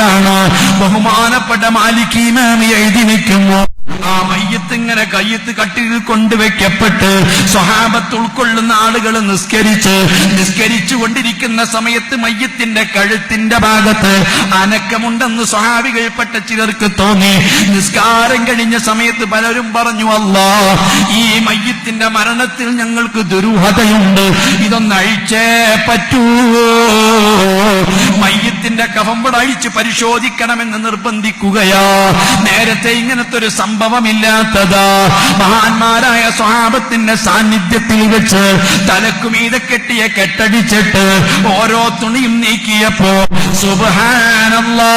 എന്താണ്? ബഹുമാനപ്പെട്ട മാലിക് ഇമാം എഴുതി വെക്കുന്നു, ആ മയ്യത്ത് ഇങ്ങനെ കയ്യത്ത് കട്ടിൽ കൊണ്ടുവയ്ക്കപ്പെട്ട് സ്വഹാബത്ത് ഉൾക്കൊള്ളുന്ന ആളുകൾ നിസ്കരിച്ചു കൊണ്ടിരിക്കുന്ന സമയത്ത് മയ്യത്തിന്റെ കഴുത്തിന്റെ ഭാഗത്ത് അനക്കമുണ്ടെന്ന് സ്വഹാബികൾപ്പെട്ട ചിലർക്ക് തോന്നി. നിസ്കാരം കഴിഞ്ഞ സമയത്ത് പലരും പറഞ്ഞു, അല്ലാഹ്, ഈ മയ്യത്തിന്റെ മരണത്തിൽ ഞങ്ങൾക്ക് ദുരൂഹതയുണ്ട്, ഇതൊന്ന് അഴിച്ചേ പറ്റൂ. മയ്യത്തിന്റെ കഫം അഴിച്ച് പരിശോധിക്കണമെന്ന് നിർബന്ധിക്കുകയാ. നേരത്തെ ഇങ്ങനത്തെ ഒരു സംഭവമില്ലാത്തതാ. മഹാന്മാരായ സ്വഹാബത്തിന്റെ സാന്നിധ്യത്തിൽ വെച്ച് തലക്കുമീതെ കെട്ടിയ കെട്ടടിച്ചിട്ട് ഓരോ തുണിയും നീക്കിയപ്പോ സുബ്ഹാനല്ലാഹ്,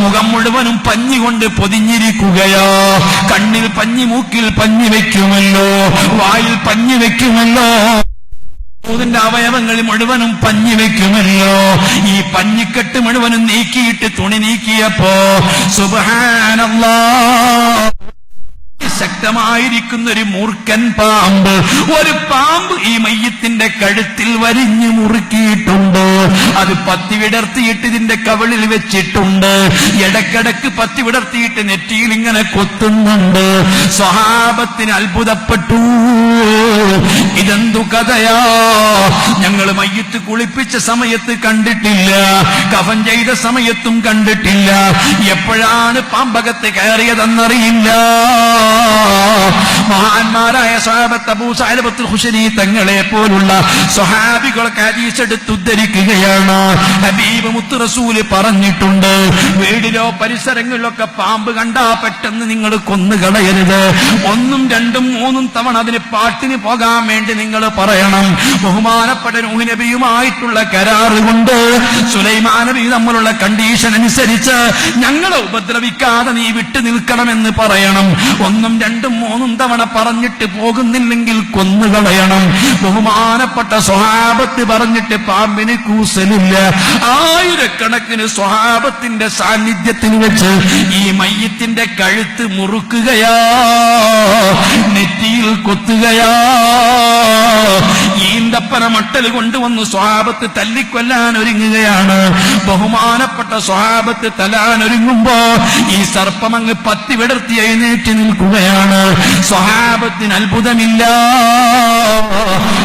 മുഖം മുഴുവനും പഞ്ഞി കൊണ്ട് പൊതിഞ്ഞിരിക്കുകയോ. കണ്ണിൽ പഞ്ഞി, മൂക്കിൽ പഞ്ഞി വെക്കുമല്ലോ, വായിൽ പഞ്ഞി വെക്കുമല്ലോ, ന്റെ അവയവങ്ങൾ മുഴുവനും പഞ്ഞി വെക്കുമല്ലോ. ഈ പഞ്ഞിക്കെട്ട് മുഴുവനും നീക്കിയിട്ട് തുണി നീക്കിയപ്പോ സുബ്ഹാനല്ലാഹ്, ശക്തമായിരിക്കുന്ന ഒരു മൂർഖൻ പാമ്പ്, ഒരു പാമ്പ് ഈ മയ്യത്തിന്റെ കഴുത്തിൽ വരിഞ്ഞു മുറുക്കിയിട്ടുണ്ട്. അത് പത്തി വിടർത്തിയിട്ട് ഇതിന്റെ കവിളിൽ വെച്ചിട്ടുണ്ട്. ഇടക്കിടക്ക് പത്തി വിടർത്തിയിട്ട് നെറ്റിയിൽ ഇങ്ങനെ കൊത്തുന്നുണ്ട്. സ്വഹാബത്തിന് അത്ഭുതപ്പെട്ടു, ഇതെന്തു കഥയാ? ഞങ്ങൾ മയ്യത്ത് കുളിപ്പിച്ച സമയത്ത് കണ്ടിട്ടില്ല, കഫൻ ചെയ്ത സമയത്തും കണ്ടിട്ടില്ല, എപ്പോഴാണ് പാമ്പകത്ത് കയറിയതെന്നറിയില്ല. മഹാന്മാരായ സ്വഹാബത്ത് അബൂ സഅലബത്തുൽ ഖുശനി തങ്ങളെ പോലുള്ള സ്വഹാബികളൊക്കെ ഹദീസ് എടുത്ത് ഉദ്ധരിക്കുകയാണ്. ഹബീബ് മുത്ത് റസൂൽ പറഞ്ഞിട്ടുണ്ട്, വീടിലോ പരിസരങ്ങളിലൊക്കെ പാമ്പ് കണ്ടാ പെട്ടെന്ന് നിങ്ങൾ കൊന്നുകളയരുത്. 1, 2, 3 തവണ അതിന് പാട്ടിന് പോകാൻ വേണ്ടി നിങ്ങൾ പറയണം. ബഹുമാനപ്പെട്ട നൂഹ് നബിയുമായിട്ടുള്ള കരാറ് കൊണ്ട് സുലൈമാൻ നബി തമ്മിലുള്ള കണ്ടീഷൻ അനുസരിച്ച് ഞങ്ങളെ ഉപദ്രവിക്കാതെ നീ വിട്ടു നിൽക്കണമെന്ന് പറയണം. 1, 2, 3 തവണ പറഞ്ഞിട്ട് പോകുന്നില്ലെങ്കിൽ കൊന്നുകളയണം. ബഹുമാനപ്പെട്ട സ്വഹാബത്ത് പറഞ്ഞിട്ട് പാമ്പിന് കൂസലില്ല. ആയിരക്കണക്കിന് സ്വഹാബത്തിന്റെ സാന്നിധ്യത്തിൽ വെച്ച് ഈ മയ്യത്തിന്റെ കഴുത്ത് മുറുക്കുകയാ, നെറ്റിയിൽ കൊത്തുകയാ. ഈന്തപ്പന മട്ടൽ കൊണ്ടുവന്ന് സ്വഹാബത്ത് തല്ലിക്കൊല്ലാൻ ഒരുങ്ങുകയാണ്. ബഹുമാനപ്പെട്ട സ്വഹാബത്ത് തല്ലാനൊരുങ്ങുമ്പോ ഈ സർപ്പമങ്ങ് പത്തി വിടർത്തി എഴുന്നേറ്റ് നിൽക്കുകയാണ്. സ്വഹാബത്തിന് അത്ഭുതമില്ല.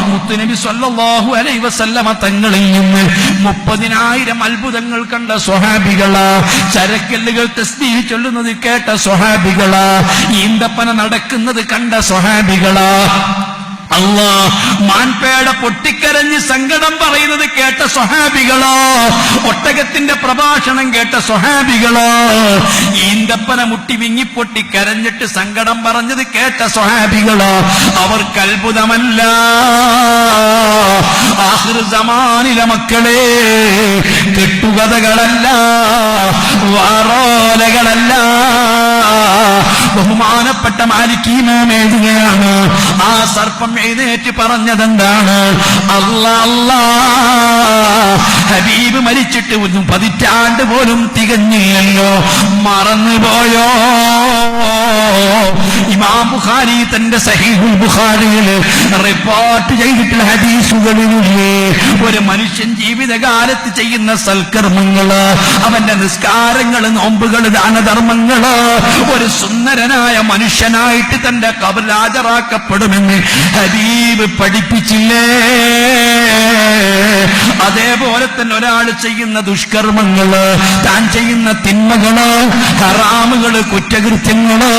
മുത്തുനബി സ്വല്ലല്ലാഹു അലൈഹി വസല്ലമ തങ്ങളിൽ നിന്ന് 30,000 അത്ഭുതങ്ങൾ കണ്ട സ്വഹാബികളാ. ചരക്കല്ലുകൾ തസ്ബീഹ് ചൊല്ലുന്നത് കേട്ട സ്വഹാബികളാ. ഈന്തപ്പന നടക്കുന്നത് കണ്ട സ്വഹാബികളാ. അല്ലാഹ്, മാൻപേട പൊട്ടിക്കരഞ്ഞ് സങ്കടം പറയുന്നത് കേട്ട സ്വഹാബികളോ, ഒട്ടകത്തിന്റെ പ്രഭാഷണം കേട്ട സ്വഹാബികളോ, ഈന്തപ്പന മുട്ടി വിങ്ങിപ്പൊട്ടി കരഞ്ഞിട്ട് സങ്കടം പറഞ്ഞത് കേട്ട സ്വഹാബികളോ, അവർക്ക് അത്ഭുതമല്ല. ആഖിർ സമാനിലെ മക്കളെ, കെട്ടുകഥകളല്ല, വാറോലകളല്ല. ബഹുമാനപ്പെട്ട മാലിക് ഇമാം എഴുതുകയാണ്, ആ സർപ്പം എഴുന്നേറ്റ് പറഞ്ഞതെന്താണ്? അല്ലാ, ഹബീബ് മരിച്ചിട്ട് 1 പതിറ്റാണ്ട് പോലും തികഞ്ഞില്ലല്ലോ, മറന്നുപോയോ? ഇമാം ബുഖാരി തന്റെ സഹീഹുൽ ബുഖാരിയിൽ റിപ്പോർട്ട് ചെയ്തിട്ടുള്ള ഹദീസുകളിലേ ഒരു മനുഷ്യൻ ജീവിതകാലത്ത് ചെയ്യുന്ന സൽക്കർമ്മങ്ങള്, അവന്റെ നിസ്കാരങ്ങള്, നോമ്പുകള്, ദാനധർമ്മങ്ങള് ഒരു സുന്ദരനായ മനുഷ്യനായിട്ട് തന്റെ ഖബറിൽ ഹാജരാക്കപ്പെടുമെന്ന് ഹബീബ് പഠിപ്പിച്ചില്ലേ? അതേപോലെ തന്നെ ഒരാൾ ചെയ്യുന്ന ദുഷ്കർമ്മങ്ങള്, താൻ ചെയ്യുന്ന തിന്മകള്, ഹറാമുകള്, കുറ്റകൃത്യങ്ങള്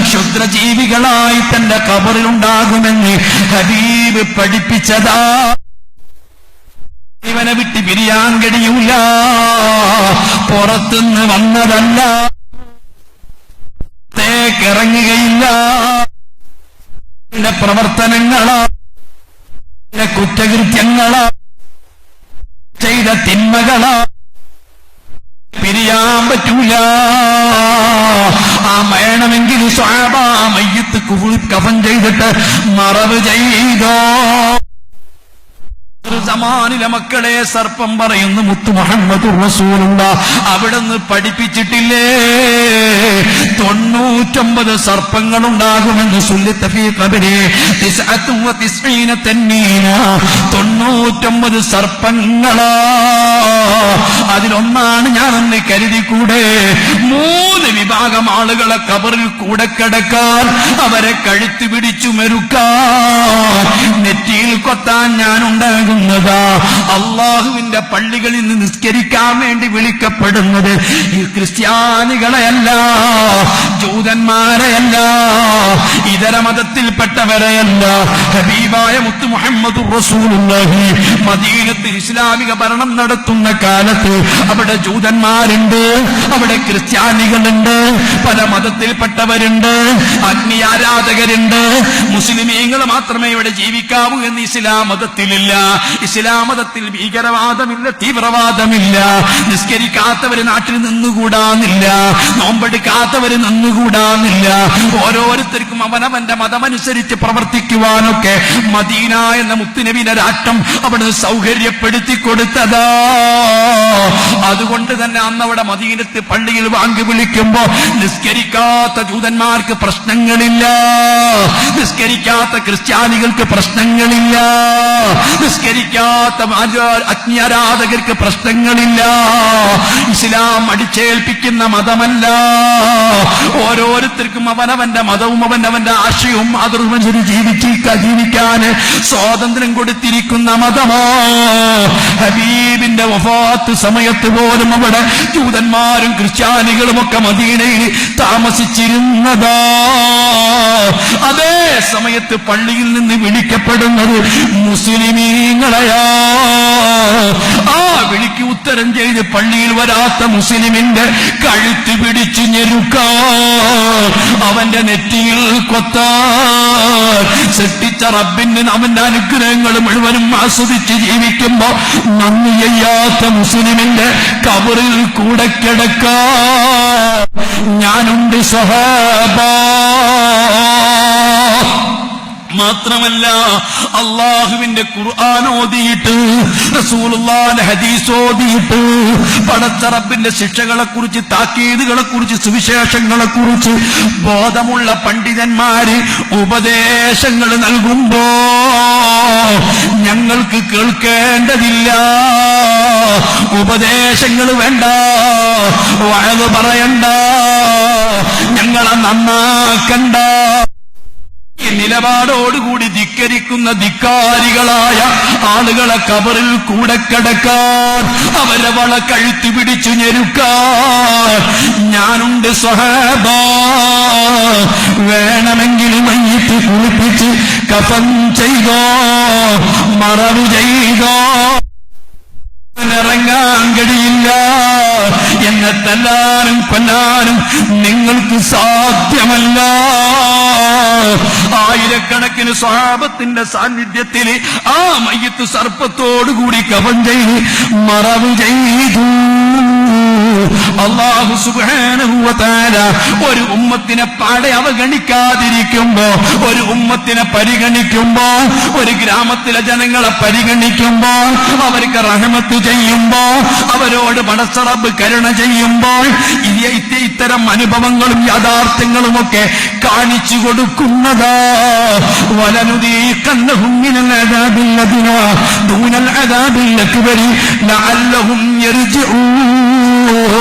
ക്ഷുദ്രജീവികളായി തന്റെ ഖബറിലുണ്ടാകുമെന്ന് ഹബീബ് പഠിപ്പിച്ചതാ. ഇവനെ വിട്ട് പിരിയാൻ കഴിയൂല, പുറത്തുനിന്ന് വന്നതല്ല, ഇറങ്ങുകയില്ല. പ്രവർത്തനങ്ങളോ, കുറ്റകൃത്യങ്ങളോ, ചെയ്ത തിന്മകളോ പിരിയാൻ പറ്റൂല. ആ വേണമെങ്കിൽ സ്വഹാബ മയ്യത്ത് കഫൻ ചെയ്തിട്ട് മറവ് ചെയ്തോ. സമാനിലെ മക്കളെ, സർപ്പം പറയുന്നു മുത്തു മുഹമ്മദ് റസൂലുള്ളാഹ് അവിടുന്ന് പഠിപ്പിച്ചിട്ടില്ലേ? 99 സർപ്പങ്ങളുണ്ടാകുമെന്ന്. സുല്ലിത ഫീ ഖബരി 99 തന്നീന, 99 സർപ്പങ്ങളോ. അതിലൊന്നാണ് ഞാൻ രക്ഷപ്പെടാമെന്ന് കരുതിക്കൂടെ? 3 വിഭാഗം ആളുകളെ ഖബറിൽ കൂടെ കിടക്കാൻ, അവരെ കഴുത്ത് പിടിച്ചു മെരുക്കാൻ, നെറ്റിയിൽ കൊത്താൻ ഞാനുണ്ടാകുന്നതാ. അള്ളാഹുവിന്റെ പള്ളികളിൽ നിന്ന് നിസ്കരിക്കാൻ വേണ്ടി വിളിക്കപ്പെടുന്നത് ഈ ക്രിസ്ത്യാനികളെയല്ല, ജൂതന്മാരെയല്ല, ഇതര മതത്തിൽപ്പെട്ടവരെയല്ല. ഹബീബായ മുത്ത് മുഹമ്മദുർ റസൂലുള്ളാഹി മദീനത്ത് ഇസ്ലാമിക ഭരണം നടത്തുന്ന കാലത്ത് അവിടെ ജൂതന്മാരുണ്ട്, അവിടെ ക്രിസ്ത്യാനികളുണ്ട്, പല മതത്തിൽപ്പെട്ടവരുണ്ട്, അഗ്നി ആരാധകരുണ്ട്. മുസ്ലിമീങ്ങൾ മാത്രമേ ഇവിടെ ജീവിക്കാവൂ എന്ന് ഇസ്ലാം മതത്തിലില്ല. ഇസ്ലാം മതത്തിൽ ഭീകരവാദമില്ല, തീവ്രവാദമില്ല. നിസ്കരിക്കാത്തവര് നാട്ടിൽ നിന്നുകൂടാന്നില്ല, നോമ്പെടുക്കാത്തവര് നിന്നുകൂടാന്നില്ല. ഓരോരുത്തർക്കും അവനവന്റെ മതമനുസരിച്ച് പ്രവർത്തിക്കുവാനൊക്കെ മദീന എന്ന മുത്തുനബിയുടെ രാഷ്ട്രം അവിടെ സൗകര്യപ്പെടുത്തി കൊടുത്തതാ. അതുകൊണ്ട് തന്നെ അന്നവിടെ മദീനത്ത് പള്ളിയിൽ വാങ്ങി വിളിക്കുമ്പോ നിസ്കരിക്കാത്ത ജൂതന്മാർക്ക് പ്രശ്നങ്ങളില്ല, നിസ്കരിക്കാത്ത ക്രിസ്ത്യാനികൾക്ക് പ്രശ്നങ്ങളില്ല, നിസ്കരിക്കാത്ത അഗ്നിയാരാധകർക്ക് പ്രശ്നങ്ങളില്ല. ഇസ്ലാം അടിച്ചേൽപ്പിക്കുന്ന മതമല്ല. ഓരോരുത്തർക്കും അവനവന്റെ മതവും അവനവന്റെ ആശയവും അതനുസരിച്ച് ജീവിക്കാൻ സ്വാതന്ത്ര്യം കൊടുത്തിരിക്കുന്ന മതമോ. ഹബീബിന്റെ വഫാത്ത് സമയത്ത് പോലും അവിടെ ജൂതന്മാരും ക്രിസ്ത്യാനികളും ഒക്കെ മദീനയിൽ താമസിച്ചിരുന്നതാ. അതേ സമയത്ത് പള്ളിയിൽ നിന്ന് വിളിക്കപ്പെടുന്നത് മുസ്ലിമീങ്ങളെയാ. ആ വിളിക്ക് ഉത്തരം ചെയ്ത് പള്ളിയിൽ വരാത്ത മുസ്ലിമിന്റെ കഴുത്ത് പിടിച്ചു ഞെരുക്കാൻ, അവന്റെ നെറ്റിയിൽ കൊത്താൻ, സൃഷ്ടിച്ച റബ്ബിന് അവന്റെ അനുഗ്രഹങ്ങൾ മുഴുവനും ആസ്വദിച്ച് ജീവിക്കുമ്പോ നന്ദി ചെയ്യാത്ത മുസ്ലിമിന്റെ കബറിൽ കൂടെ കിടക്കാൻ ഞാനുണ്ട് സഹാബാ. മാത്രമല്ല അള്ളാഹുവിന്റെ ഖുർആൻ ഓതിയിട്ട് റസൂലുള്ളാഹിന്റെ ഹദീസ് ഓതിയിട്ട് പടച്ച റബ്ബിന്റെ ശിക്ഷകളെ കുറിച്ച്, താക്കീതുകളെ കുറിച്ച്, സുവിശേഷങ്ങളെ കുറിച്ച് ബോധമുള്ള പണ്ഡിതന്മാര് ഉപദേശങ്ങൾ നൽകുമ്പോ ഞങ്ങൾക്ക് കേൾക്കേണ്ടതില്ല, ഉപദേശങ്ങൾ വേണ്ട, വഅദ് പറയണ്ട, ഞങ്ങളെ നന്നാക്കണ്ട. നിലപാടോടുകൂടി ധിക്കരിക്കുന്ന ധിക്കാരികളായ ആളുകളെ കബറിൽ കൂടെ കിടക്കാൻ, അവരെ വള കഴുത്തി പിടിച്ചു ഞെരുക്കാൻ ഞാനുണ്ട് സ്വഹാബാ. വേണമെങ്കിൽ മയ്യിത്ത് കുളിപ്പിച്ച് കഫൻ ചെയ്തോ, മറവ് ചെയ്തോ, ഇറങ്ങാൻ കഴിയില്ല. എന്നെ തല്ലാനും കൊല്ലാനും നിങ്ങൾക്ക് സാധ്യമല്ല. ആയിരക്കണക്കിന് സ്വഹാബത്തിന്റെ സാന്നിധ്യത്തിൽ ആ മയ്യിത്ത് സർപ്പത്തോടുകൂടി കഫൻ ചെയ്ത് മറവ് ചെയ്തു. അല്ലാഹു സുബ്ഹാനഹു വ തആല ഒരു ഉമ്മത്തിനെ പാടെ അവഗണിക്കാതിരിക്കുമ്പോ, ഒരു ഉമ്മത്തിനെ പരിഗണിക്കുമ്പോ, ഒരു ഗ്രാമത്തിലെ ജനങ്ങളെ പരിഗണിക്കുമ്പോ, അവർക്ക് റഹ്മത്ത് ചെയ്യുമ്പോ, അവരോട് പടച്ച റബ്ബ് കരുണ ചെയ്യുമ്പോൾ ഇത്തരം അനുഭവങ്ങളും യാഥാർത്ഥ്യങ്ങളുമൊക്കെ കാണിച്ചു കൊടുക്കുന്നതാ. വലനുദീഖന്നഹും മിനൽ അദാബിൽ അദ്നാ ദൂനൽ അദാബിൽ അക്ബരി ലഅല്ലഹും യർജിഊൻ.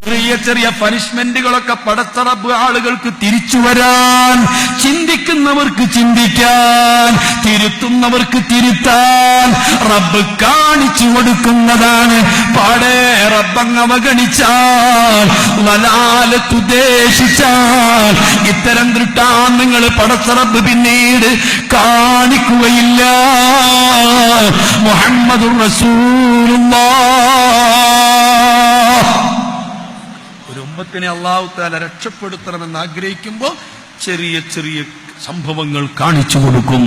ചെറിയ ചെറിയ പനിഷ്മെന്റുകളൊക്കെ പടച്ച റബ്ബ് ആളുകൾക്ക് തിരിച്ചു വരാൻ, ചിന്തിക്കുന്നവർക്ക് ചിന്തിക്കാൻ, തിരുത്തുന്നവർക്ക് തിരുത്താൻ റബ്ബ് കാണിച്ചു കൊടുക്കുന്നതാണ്. പാടെ റബ്ബങ്ങ് അവഗണിച്ചാൽ, ലലാലത്തുദ്ദേശിച്ചാൽ ഇത്തരം ദൃഷ്ടാന്തങ്ങൾ പടച്ച റബ്ബ് പിന്നീട് കാണിക്കുകയില്ല. മുഹമ്മദുർ റസൂലുള്ളാഹ്. ഉമ്മത്തിനെ അല്ലാഹു തആല രക്ഷപ്പെടുത്തണമെന്ന് ആഗ്രഹിക്കുമ്പോൾ ചെറിയ ചെറിയ സംഭവങ്ങൾ കാണിച്ചു കൊടുക്കും.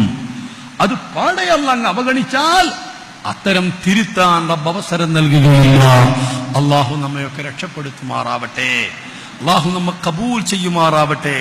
അത് പാടെ അല്ലാഹ് അവഗണിച്ചാൽ അത്തരം തിരുത്താൻ റബ്ബ് അവസരം നൽകുകയില്ല. അല്ലാഹു നമ്മയൊക്കെ രക്ഷപ്പെടുത്തുമാറാവട്ടെ, അല്ലാഹു നമ്മെ കബൂൽ ചെയ്യുമാറാവട്ടെ.